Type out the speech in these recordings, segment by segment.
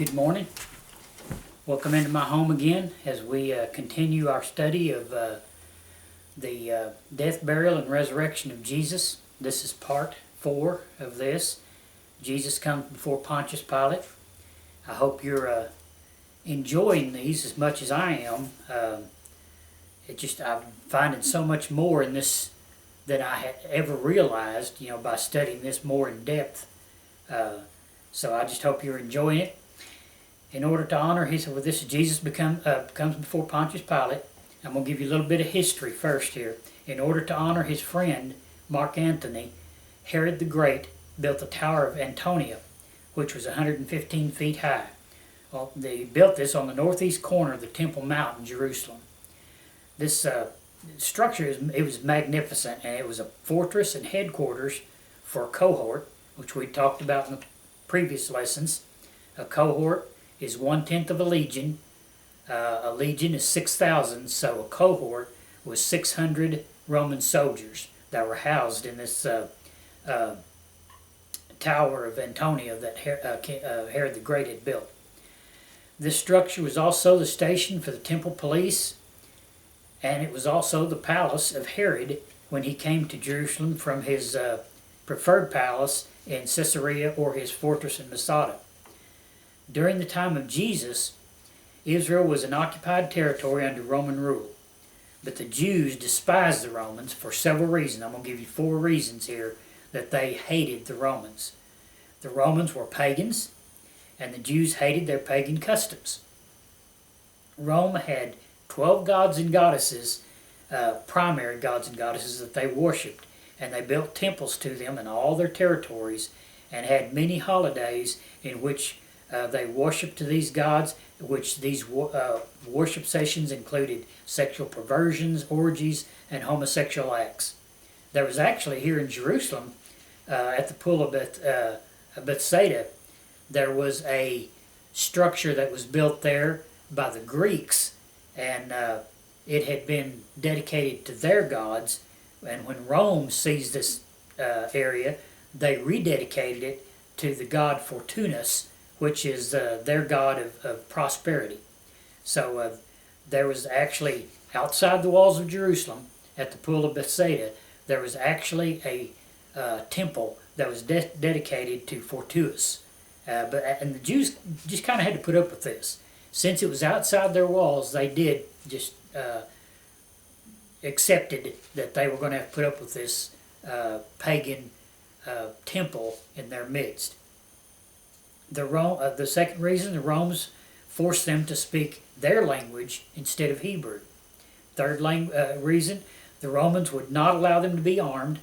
Good morning. Welcome into my home again as we continue our study of the death, burial, and resurrection of Jesus. This is part 4 of this. Jesus comes before Pontius Pilate. I hope you're enjoying these as much as I am. I'm finding so much more in this than I had ever realized, by studying this more in depth. So I just hope you're enjoying it. In order to honor this is Jesus comes before Pontius Pilate. I'm going to give you a little bit of history first here. In order to honor his friend, Mark Antony, Herod the Great built the Tower of Antonia, which was 115 feet high. Well, they built this on the northeast corner of the Temple Mount in Jerusalem. This structure was magnificent, and it was a fortress and headquarters for a cohort, which we talked about in the previous lessons. A cohort is 1/10 of a legion. A legion is 6,000, so a cohort was 600 Roman soldiers that were housed in this Tower of Antonia that Herod the Great had built. This structure was also the station for the temple police, and it was also the palace of Herod when he came to Jerusalem from his preferred palace in Caesarea or his fortress in Masada. During the time of Jesus, Israel was an occupied territory under Roman rule. But the Jews despised the Romans for several reasons. I'm going to give you 4 reasons here that they hated the Romans. The Romans were pagans, and the Jews hated their pagan customs. Rome had 12 gods and goddesses, primary gods and goddesses that they worshipped, and they built temples to them in all their territories and had many holidays in which they worshipped to these gods, which these worship sessions included sexual perversions, orgies, and homosexual acts. There was actually here in Jerusalem, at the pool of Bethsaida, there was a structure that was built there by the Greeks, and it had been dedicated to their gods. And when Rome seized this area, they rededicated it to the god Fortunus, which is their god of prosperity. So there was actually, outside the walls of Jerusalem, at the pool of Bethsaida, there was actually a temple that was dedicated to Fortunus. And the Jews just kind of had to put up with this. Since it was outside their walls, they did just accepted that they were going to have to put up with this pagan temple in their midst. The second reason, the Romans forced them to speak their language instead of Hebrew. Third reason, the Romans would not allow them to be armed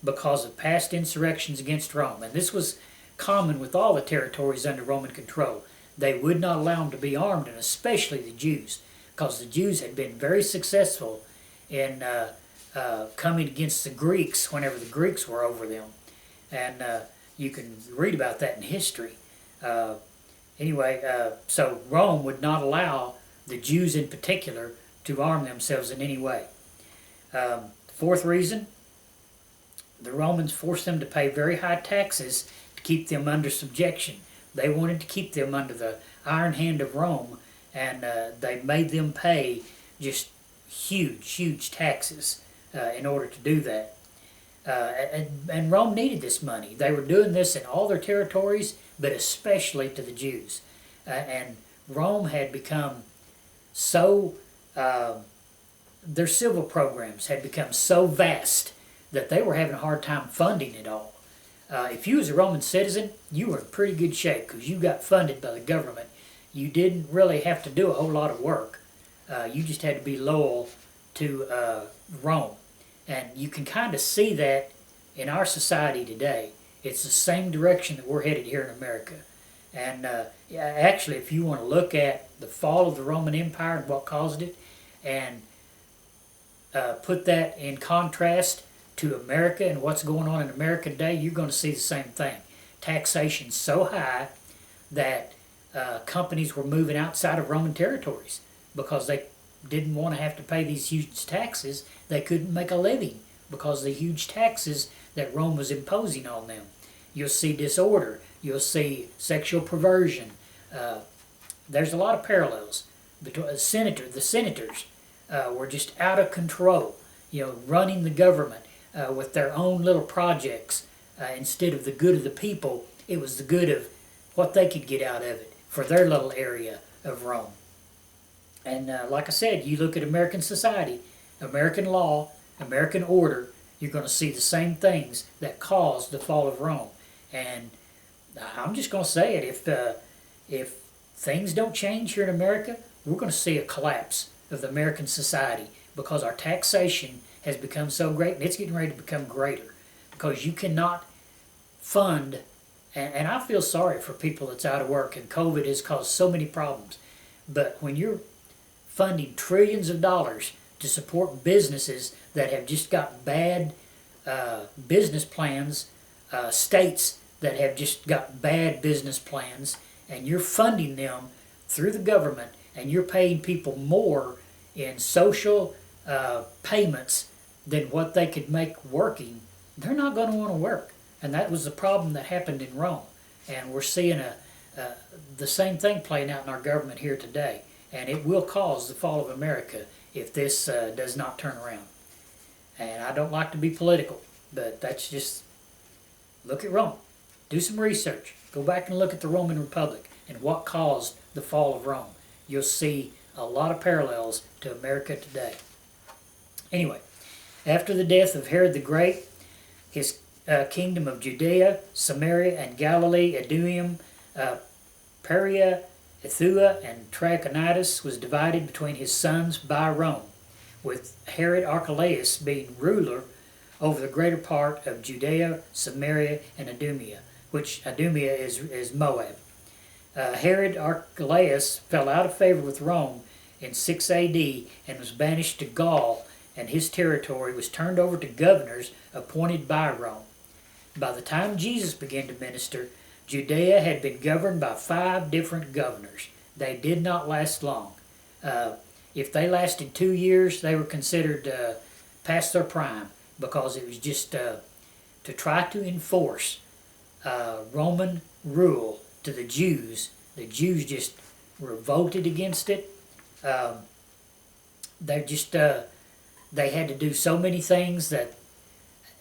because of past insurrections against Rome. And this was common with all the territories under Roman control. They would not allow them to be armed, and especially the Jews, because the Jews had been very successful in coming against the Greeks whenever the Greeks were over them. And you can read about that in history. So Rome would not allow the Jews in particular to arm themselves in any way. Fourth reason, the Romans forced them to pay very high taxes to keep them under subjection. They wanted to keep them under the iron hand of Rome, and they made them pay just huge taxes in order to do that. And Rome needed this money. They were doing this in all their territories, but especially to the Jews. And Rome had become so, their civil programs had become so vast that they were having a hard time funding it all. If you was a Roman citizen, you were in pretty good shape because you got funded by the government. You didn't really have to do a whole lot of work. You just had to be loyal to Rome. And you can kind of see that in our society today. It's the same direction that we're headed here in America. And actually, if you want to look at the fall of the Roman Empire and what caused it, and put that in contrast to America and what's going on in America today, you're going to see the same thing. Taxation so high that companies were moving outside of Roman territories because they didn't want to have to pay these huge taxes. They couldn't make a living because of the huge taxes that Rome was imposing on them. You'll see disorder. You'll see sexual perversion, There's a lot of parallels between the senators were just out of control, running the government with their own little projects instead of the good of the people. It was the good of what they could get out of it for their little area of Rome. And like I said, you look at American society, American law, American order, you're going to see the same things that caused the fall of Rome. And I'm just going to say it, if things don't change here in America, we're going to see a collapse of the American society because our taxation has become so great, and it's getting ready to become greater because you cannot fund, and I feel sorry for people that's out of work, and COVID has caused so many problems. But when you're funding trillions of dollars to support businesses that have just got bad business plans, states that have just got bad business plans, and you're funding them through the government, and you're paying people more in social payments than what they could make working, they're not going to want to work. And that was the problem that happened in Rome. And we're seeing the same thing playing out in our government here today. And it will cause the fall of America if this does not turn around. And I don't like to be political, but that's just, look at Rome. Do some research. Go back and look at the Roman Republic and what caused the fall of Rome. You'll see a lot of parallels to America today. Anyway, after the death of Herod the Great, his kingdom of Judea, Samaria, and Galilee, Idumea, Perea, Ithua, and Trachonitis was divided between his sons by Rome, with Herod Archelaus being ruler over the greater part of Judea, Samaria, and Idumea, which Idumea is Moab. Herod Archelaus fell out of favor with Rome in 6 A.D. and was banished to Gaul, and his territory was turned over to governors appointed by Rome. By the time Jesus began to minister, Judea had been governed by 5 different governors. They did not last long. If they lasted 2 years, they were considered past their prime, because it was just to try to enforce Roman rule to the Jews. The Jews just revolted against it. They had to do so many things that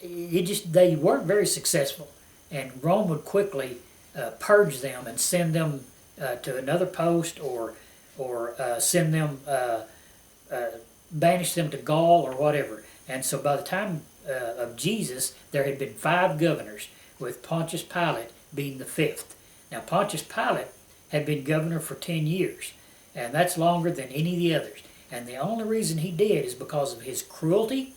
they weren't very successful, and Rome would quickly purge them and send them to another post, or send them banish them to Gaul or whatever. And so by the time of Jesus, there had been 5 governors, with Pontius Pilate being the 5th. Now Pontius Pilate had been governor for 10 years, and that's longer than any of the others. And the only reason he did is because of his cruelty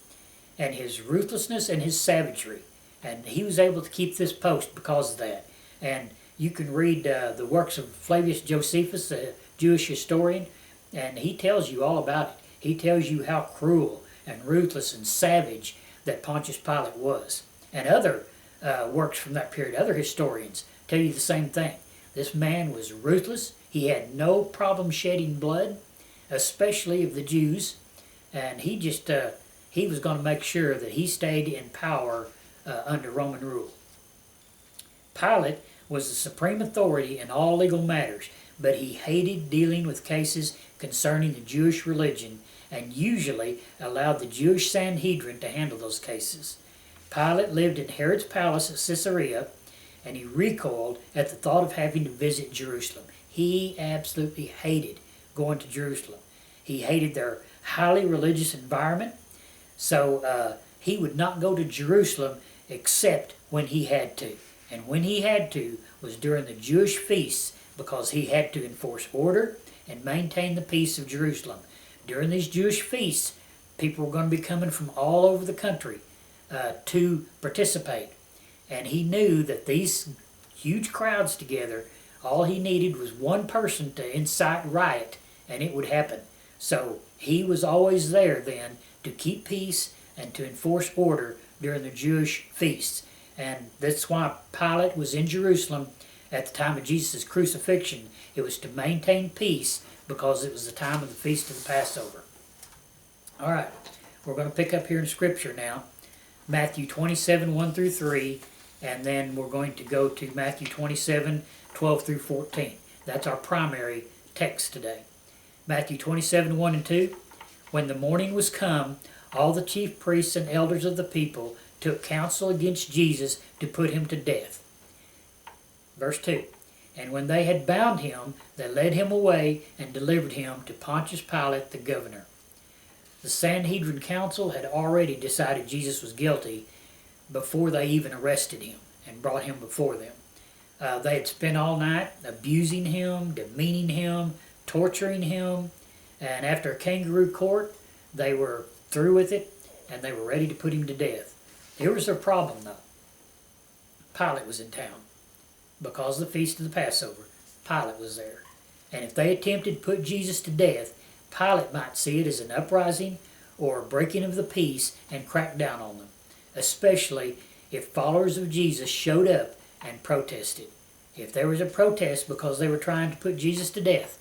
and his ruthlessness and his savagery. And he was able to keep this post because of that. And you can read the works of Flavius Josephus, the Jewish historian, and he tells you all about it. He tells you how cruel and ruthless and savage that Pontius Pilate was. And other works from that period, other historians, tell you the same thing. This man was ruthless. He had no problem shedding blood, especially of the Jews, and he was going to make sure that he stayed in power under Roman rule. Pilate was the supreme authority in all legal matters, but he hated dealing with cases concerning the Jewish religion, and usually allowed the Jewish Sanhedrin to handle those cases. Pilate lived in Herod's palace at Caesarea, and he recoiled at the thought of having to visit Jerusalem. He absolutely hated going to Jerusalem. He hated their highly religious environment, so he would not go to Jerusalem except when he had to. And when he had to was during the Jewish feasts, because he had to enforce order and maintain the peace of Jerusalem. During these Jewish feasts, people were going to be coming from all over the country to participate. And he knew that these huge crowds together, all he needed was one person to incite riot, and it would happen. So he was always there then to keep peace and to enforce order during the Jewish feasts. And that's why Pilate was in Jerusalem at the time of Jesus' crucifixion. It was to maintain peace because it was the time of the Feast of the Passover. All right, we're going to pick up here in Scripture now. Matthew 27, 1 through 3, and then we're going to go to Matthew 27, 12 through 14. That's our primary text today. Matthew 27, 1 and 2. When the morning was come, all the chief priests and elders of the people took counsel against Jesus to put him to death. Verse 2. And when they had bound him, they led him away and delivered him to Pontius Pilate the governor. The Sanhedrin council had already decided Jesus was guilty before they even arrested him and brought him before them. They had spent all night abusing him, demeaning him, torturing him, and after a kangaroo court, they were through with it and they were ready to put him to death. Here was their problem, though. Pilate was in town. Because of the feast of the Passover, Pilate was there. And if they attempted to put Jesus to death, Pilate might see it as an uprising or a breaking of the peace and crack down on them, especially if followers of Jesus showed up and protested. If there was a protest because they were trying to put Jesus to death,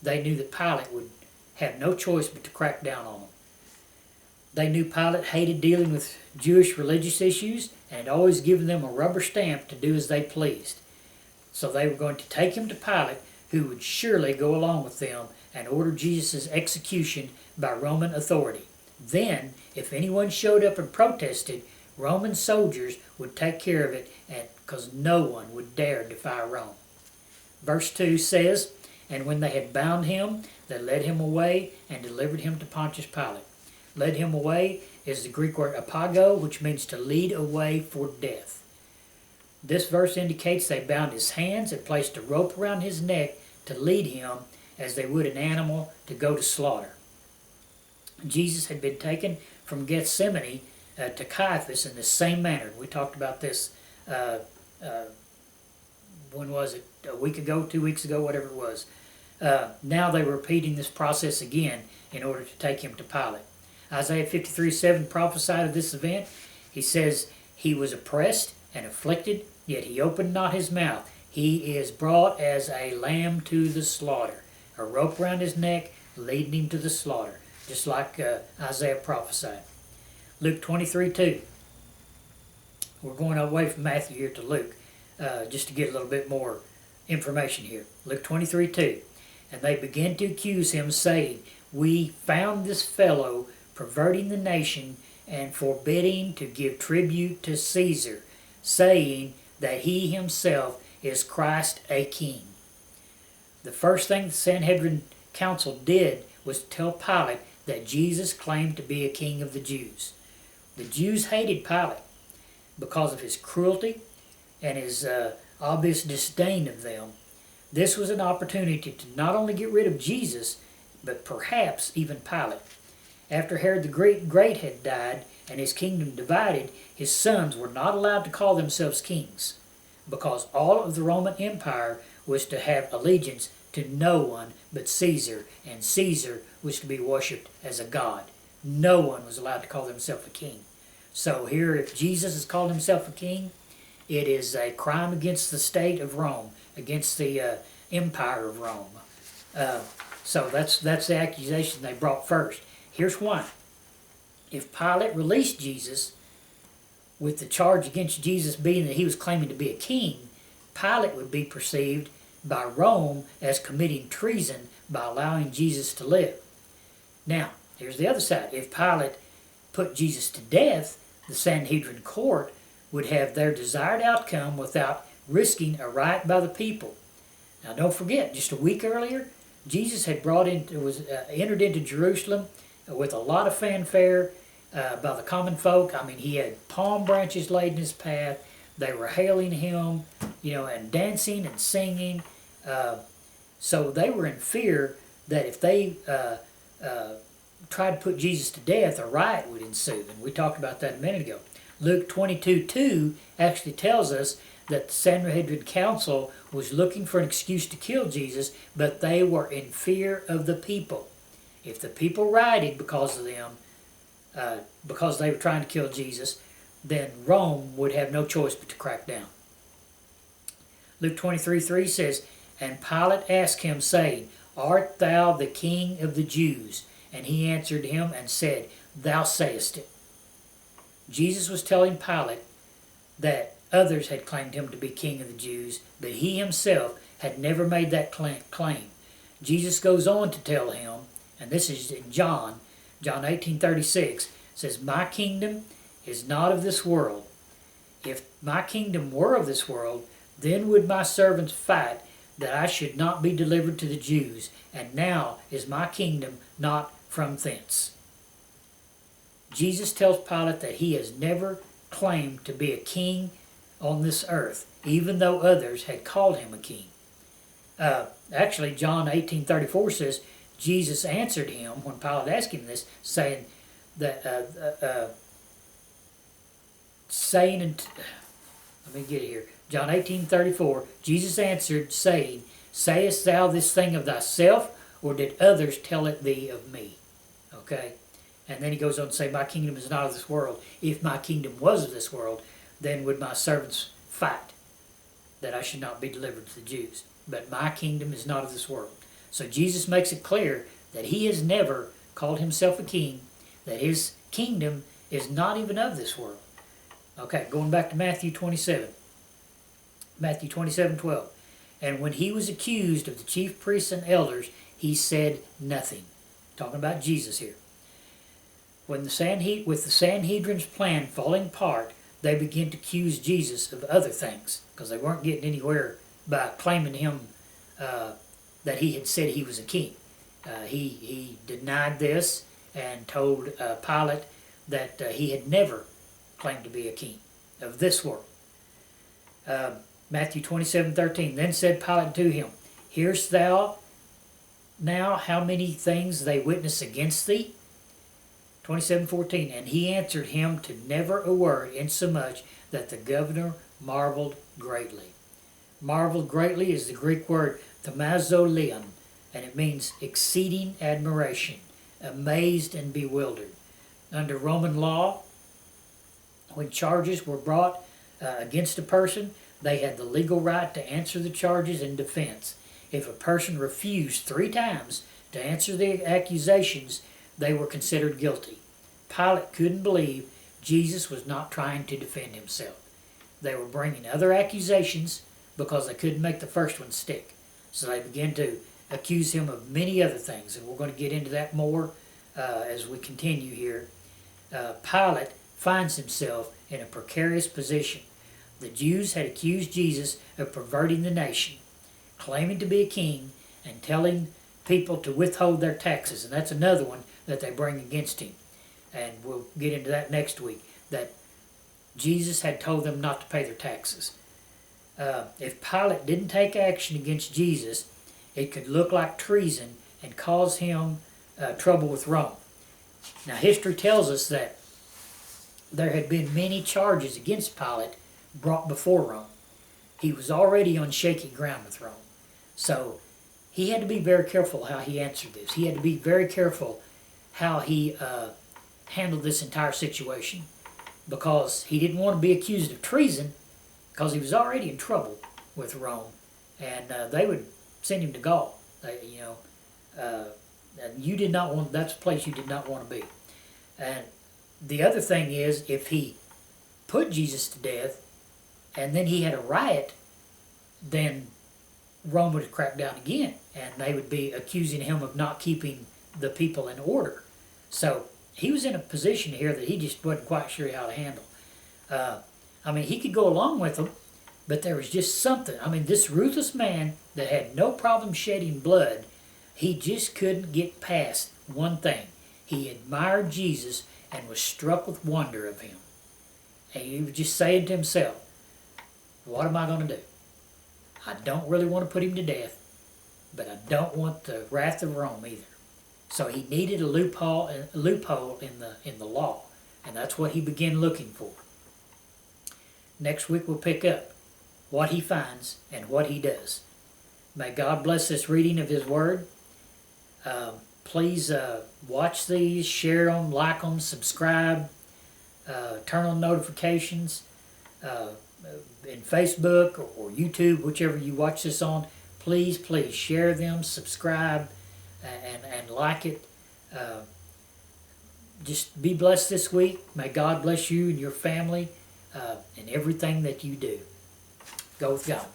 they knew that Pilate would have no choice but to crack down on them. They knew Pilate hated dealing with Jewish religious issues and had always given them a rubber stamp to do as they pleased. So they were going to take him to Pilate, who would surely go along with them and order Jesus' execution by Roman authority. Then, if anyone showed up and protested, Roman soldiers would take care of it, because no one would dare defy Rome. Verse 2 says, And when they had bound him, they led him away and delivered him to Pontius Pilate. Led him away is the Greek word apago, which means to lead away for death. This verse indicates they bound his hands and placed a rope around his neck to lead him as they would an animal to go to slaughter. Jesus had been taken from Gethsemane to Caiaphas in the same manner. We talked about this, when was it? A week ago, 2 weeks ago, whatever it was. Now they were repeating this process again in order to take him to Pilate. Isaiah 53:7 prophesied of this event. He says, He was oppressed and afflicted, yet he opened not his mouth. He is brought as a lamb to the slaughter. A rope round his neck, leading him to the slaughter, just like Isaiah prophesied. Luke 23:2. We're going away from Matthew here to Luke, just to get a little bit more information here. Luke 23:2. And they began to accuse him, saying, We found this fellow perverting the nation and forbidding to give tribute to Caesar, saying that he himself is Christ a king. The first thing the Sanhedrin council did was to tell Pilate that Jesus claimed to be a king of the Jews. The Jews hated Pilate because of his cruelty and his obvious disdain of them. This was an opportunity to not only get rid of Jesus, but perhaps even Pilate. After Herod the Great had died and his kingdom divided, his sons were not allowed to call themselves kings, because all of the Roman Empire was to have allegiance to no one but Caesar, and Caesar was to be worshipped as a god. No one was allowed to call themselves a king. So here, if Jesus has called himself a king, it is a crime against the state of Rome, against the empire of Rome. So that's the accusation they brought first. Here's why. If Pilate released Jesus, with the charge against Jesus being that he was claiming to be a king, Pilate would be perceived by Rome as committing treason by allowing Jesus to live. Now, here's the other side. If Pilate put Jesus to death, the Sanhedrin court would have their desired outcome without risking a riot by the people. Now, don't forget, just a week earlier, Jesus had entered into Jerusalem with a lot of fanfare by the common folk. I mean, he had palm branches laid in his path. They were hailing him, and dancing and singing. So they were in fear that if they tried to put Jesus to death, a riot would ensue. And we talked about that a minute ago. Luke 22:2 actually tells us that the Sanhedrin council was looking for an excuse to kill Jesus, but they were in fear of the people. If the people rioted because of them, because they were trying to kill Jesus, then Rome would have no choice but to crack down. Luke 23:3 says, And Pilate asked him, saying, Art thou the king of the Jews? And he answered him and said, Thou sayest it. Jesus was telling Pilate that Others had claimed him to be king of the Jews, but he himself had never made that claim. Jesus goes on to tell him, and this is in John 18:36, says, "My kingdom is not of this world. If my kingdom were of this world, then would my servants fight that I should not be delivered to the Jews, and now is my kingdom not from thence." Jesus tells Pilate that he has never claimed to be a king on this earth, even though others had called him a king. Actually, John 18:34 says, Jesus answered him when Pilate asked him this, saying that, let me get it here. John 18:34, Jesus answered, saying, "Sayest thou this thing of thyself, or did others tell it thee of me?" Okay? And then he goes on to say, "My kingdom is not of this world. If my kingdom was of this world, then would my servants fight that I should not be delivered to the Jews. But my kingdom is not of this world." So Jesus makes it clear that he has never called himself a king, that his kingdom is not even of this world. Okay, going back to Matthew 27. Matthew 27:12. "And when he was accused of the chief priests and elders, he said nothing." Talking about Jesus here. With the Sanhedrin's plan falling apart, they began to accuse Jesus of other things because they weren't getting anywhere by claiming him that he had said he was a king. He denied this and told Pilate that he had never claimed to be a king of this world. Matthew 27:13. "Then said Pilate to him, Hearest thou now how many things they witness against thee?" 27:14. "And he answered him to never a word, insomuch that the governor marveled greatly." Marveled greatly is the Greek word thaumazoleon, and it means exceeding admiration, amazed and bewildered. Under Roman law, when charges were brought against a person, they had the legal right to answer the charges in defense. If a person refused 3 times to answer the accusations, they were considered guilty. Pilate couldn't believe Jesus was not trying to defend himself. They were bringing other accusations because they couldn't make the first one stick. So they began to accuse him of many other things, and we're going to get into that more as we continue here. Pilate finds himself in a precarious position. The Jews had accused Jesus of perverting the nation, claiming to be a king, and telling people to withhold their taxes, and that's another one that they bring against him. And we'll get into that next week, that Jesus had told them not to pay their taxes. If Pilate didn't take action against Jesus, it could look like treason and cause him trouble with Rome. Now, history tells us that there had been many charges against Pilate brought before Rome. He was already on shaky ground with Rome. So he had to be very careful how he answered this. He had to be very careful how he handled this entire situation, because he didn't want to be accused of treason, because he was already in trouble with Rome, and they would send him to Gaul. And you did not want, that's a place you did not want to be. And the other thing is, if he put Jesus to death and then he had a riot, then Rome would have cracked down again, and they would be accusing him of not keeping the people in order. So he was in a position here that he just wasn't quite sure how to handle. He could go along with them, but there was just something. This ruthless man that had no problem shedding blood, he just couldn't get past one thing. He admired Jesus and was struck with wonder of him. And he was just saying to himself, what am I going to do? I don't really want to put him to death, but I don't want the wrath of Rome either. So he needed a loophole in the law, and that's what he began looking for. Next week we'll pick up what he finds and what he does. May God bless this reading of his word. Please watch these, share them, like them, subscribe, turn on notifications in Facebook or YouTube, whichever you watch this on. Please share them, subscribe, and like it. Just be blessed this week. May God bless you and your family. in everything that you do. Go with God.